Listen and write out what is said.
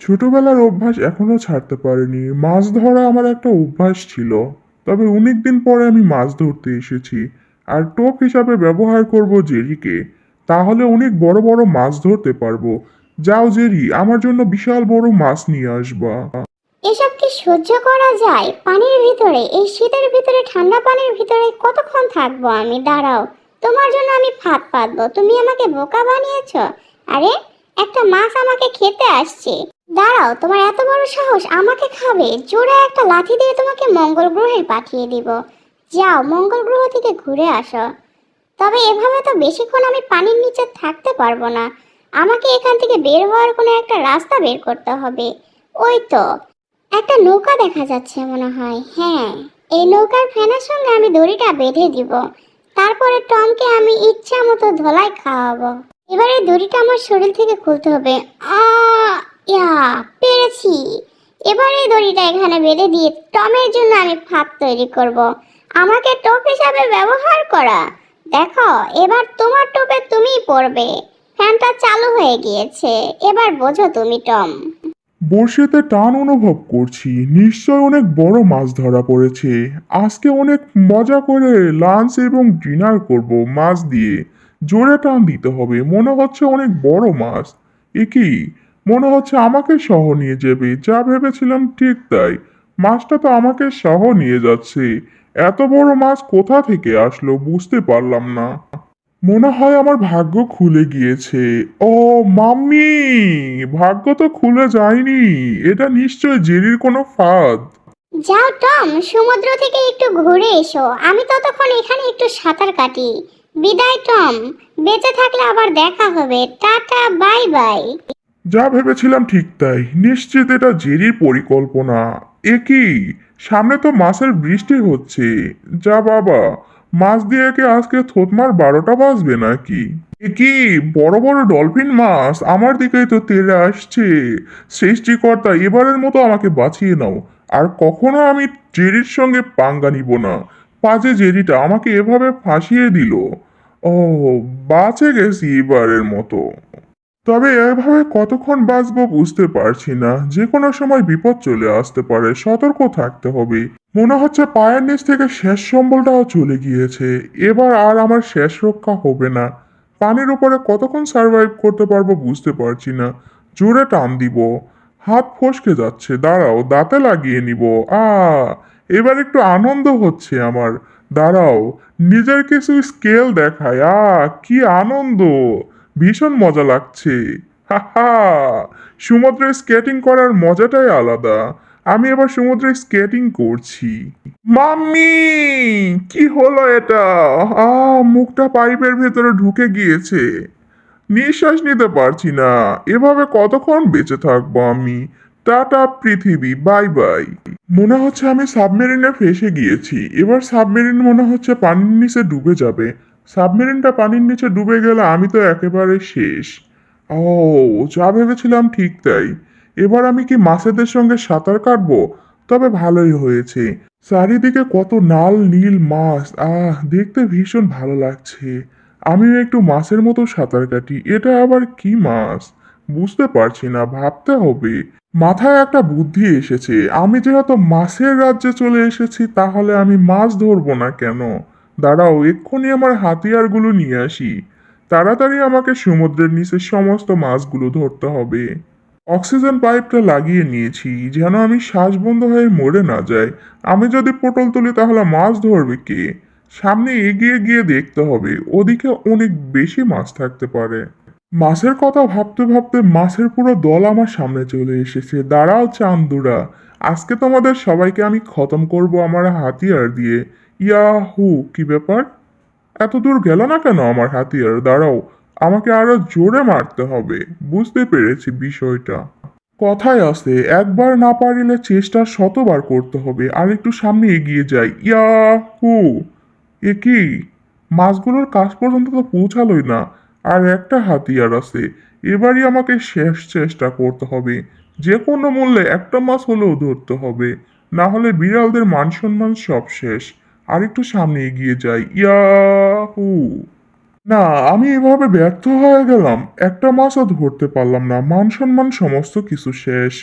ছোটবেলার অভ্যাস এখনো ছাড়তে পারিনি। মাছ ধরা আমার একটা অভ্যাস ছিল। তবে অনেকদিন পরে আমি মাছ ধরতে এসেছি। আর টোপ হিসাবে ব্যবহার করব জেরিকে। তাহলে অনেক বড় বড় মাছ ধরতে পারবো। যাও জেরি, আমার জন্য বিশাল বড় মাছ নিয়ে আসবা। এসব কি সহ্য করা যায়? পানির ভিতরে, এই শীতের ভিতরে, ঠান্ডা পানির ভিতরে কতক্ষণ থাকবো আমি? দাঁড়াও, তোমার জন্য আমি ফাঁদ পাতবো। তুমি আমাকে বোকা বানিয়েছো। আরে, একটা মাছ আমাকে খেতে আসছে। দাঁড়াও, তোমার এত বড় সাহস আমাকে খাবে? জোরে একটা লাঠি দিয়ে তোমাকে মঙ্গল গ্রহে পাঠিয়ে দিব। যাও, মঙ্গল গ্রহ থেকে ঘুরে আসো। তবে এভাবে তো বেশিক্ষণ আমি পানির নিচে থাকতে পারবো না। আমাকে এখান থেকে বের হওয়ার কোনো একটা রাস্তা বের করতে হবে। ওই তো একটা নৌকা দেখা যাচ্ছে মনে হয়। হ্যাঁ, এই নৌকার ফ্যানের সঙ্গে আমি দড়িটা বেঁধে দিব। তারপরে টমকে আমি ইচ্ছা মতো ধোলাই খাওয়াবো। এবারে দড়িটা আমার শরীর থেকে খুলতে হবে। আ ইয়া, পেরেছি। এবারে দড়িটা এখানে বেঁধে দিয়ে টমের জন্য আমি ফাঁদ তৈরি করব। আমাকে টোপ হিসাবে ব্যবহার করা। দেখো, এবার তোমার টোপে তুমিই পড়বে। ফ্যানটা চালু হয়ে গিয়েছে। এবার বোঝো তুমি, টম। বড়শিতে টান অনুভব করছি। নিশ্চয় অনেক বড় মাছ ধরা পড়েছে। আজকে অনেক মজা করে লাঞ্চ এবং ডিনার করব মাছ দিয়ে। জোরে টান দিতে হবে, মনে হচ্ছে অনেক বড় মাছ। এ কি, মনে হচ্ছে আমাকে সহ নিয়ে যাবে। যা ভেবেছিলাম ঠিক তাই, মাছটা তো আমাকে সহ নিয়ে যাচ্ছে। এত বড় মাছ কোথা থেকে আসলো বুঝতে পারলাম না। মনে হয় আমার ভাগ্য খুলে গিয়েছে। ও মাম্মি, ভাগ্য তো খুলে যায়নি। এটা নিশ্চয় জেরির কোনো ফাঁদ। যাও টম, সমুদ্র থেকে একটু ঘুরে এসো। আমি ততক্ষণ এখানে একটু সাঁতার কাটি। বিদায় টম, বেঁচে থাকলে আবার দেখা হবে। Tata, bye bye. যা ভেবেছিলাম ঠিক তাই, নিশ্চিত এটা জেরির পরিকল্পনা। এ কি, সামনে তো মাছের বৃষ্টি হচ্ছে। যা বাবা, মাছ দিয়ে কি আজকে থতমার 12টা বাজবে নাকি? এ কি, বড় বড় ডলফিন মাছ আমার দিকেই তো তেড়ে আসছে। সৃষ্টিকর্তা, এবারের মতো আমাকে বাঁচিয়ে নাও। আর কখনো আমি জেরির সঙ্গে পাঙ্গা নিব না। পাজে জেরিটা আমাকে এভাবে ফাঁসিয়ে দিল। ও, বাঁচে গেছি এবারের মতো। তবে এভাবে কতক্ষণ বাঁচবো বুঝতে পারছি না। যে কোনো সময় বিপদ চলে আসতে পারে, সতর্ক থাকতে হবে। মনে হচ্ছে পায়ের নিচ থেকে শেষ সম্বলটাও চলে গিয়েছে। এবার আর আমার শেষ রক্ষা হবে না। পানির উপরে কতক্ষণ সার্ভাইভ করতে পারবো বুঝতে পারছি না। জোরে টান দিব, হাত ফসকে যাচ্ছে। দাঁড়াও, দাঁতে লাগিয়ে নিব। আ এবার একটু আনন্দ হচ্ছে আমার। দাঁড়াও, নিজের কিছু স্কেল দেখায়। কি আনন্দ! ভীষণ মজা লাগছে। হা হা, সমুদ্রে স্কেটিং করার মজাটাই আলাদা। আমি এবার সমুদ্রে স্কেটিং করছি। মাম্মি, কি হলো এটা? মুখটা পাইপের ভেতরে ঢুকে গিয়েছে। নিঃশ্বাস নিতে পারছি না। এভাবে কতক্ষণ বেঁচে থাকবো আমি? টাটা পৃথিবী, বাই বাই। মনে হচ্ছে আমি সাবমেরিনে ফেসে গিয়েছি। এবার সাবমেরিন মনে হচ্ছে পানির নিচে ডুবে যাবে। সাবমেরিনটা পানির নিচে ডুবে গেলে আমি তো একেবারে শেষ। ও, যা ভেবেছিলাম ঠিক তাই। এবার আমি কি মাছেদের সঙ্গে সাঁতার কাটবো? তবে ভালোই হয়েছে। চারিদিকে কত লাল নীল মাছ, দেখতে ভীষণ ভালো লাগছে। আমিও একটু মাছের মতো সাঁতার কাটি। এটা আবার কি মাছ বুঝতে পারছি না, ভাবতে হবে। মাথায় একটা বুদ্ধি এসেছে। আমি যেহেতু মাছের রাজ্যে চলে এসেছি, তাহলে আমি মাছ ধরবো না কেন? দাঁড়াও, এক্ষুনি আমার হাতিয়ারগুলো নিয়ে আসি। তাড়াতাড়ি আমাকে সমুদ্রের নিচে সমস্ত মাছগুলো ধরতে হবে। অক্সিজেন পাইপটা লাগিয়ে নিয়েছি, যেন আমি শ্বাস বন্ধ হয়ে মরে না যাই। আমি যদি পটল তুলি তাহলে মাছ ধরবে কে? সামনে এগিয়ে গিয়ে দেখতে হবে, ওদিকে অনেক বেশি মাছ থাকতে পারে। মাছের কথা ভাবতে ভাবতে মাছের পুরো দল আমার সামনে চলে এসেছে। দাঁড়াও চান্দুরা, আজকে তোমাদের সবাইকে আমি খতম করব আমার হাতিয়ার দিয়ে। ইয়াহু, কি ব্যাপার? এত দূর গেল না কেন আমার হাতিয়ার? দাঁড়াও, আমাকে আরো জোরে মারতে হবে। বুঝতে পেরেছি বিষয়টা। কথায় আছে, একবার না পারিলে চেষ্টা শতবার করতে হবে। আর একটু সামনে এগিয়ে যাই। ইয়াহু, এ কি, মাছগুলোর কাছ পর্যন্ত তো পৌঁছালোই না। আর একটা হাতিয়ার আছে। এবারই আমাকে শেষ চেষ্টা করতে হবে। যে কোনো মূল্যে একটা মাছ হলেও ধরতে হবে। না হলে বিড়ালদের মান সম্মান সব শেষ। আর একটু সামনে এগিয়ে যাই। ইয়াহু! না, আমি এভাবে ব্যর্থ হয়ে গেলাম, একটা মাছও ধরতে পারলাম না, মান সম্মান সমস্ত কিছু শেষ।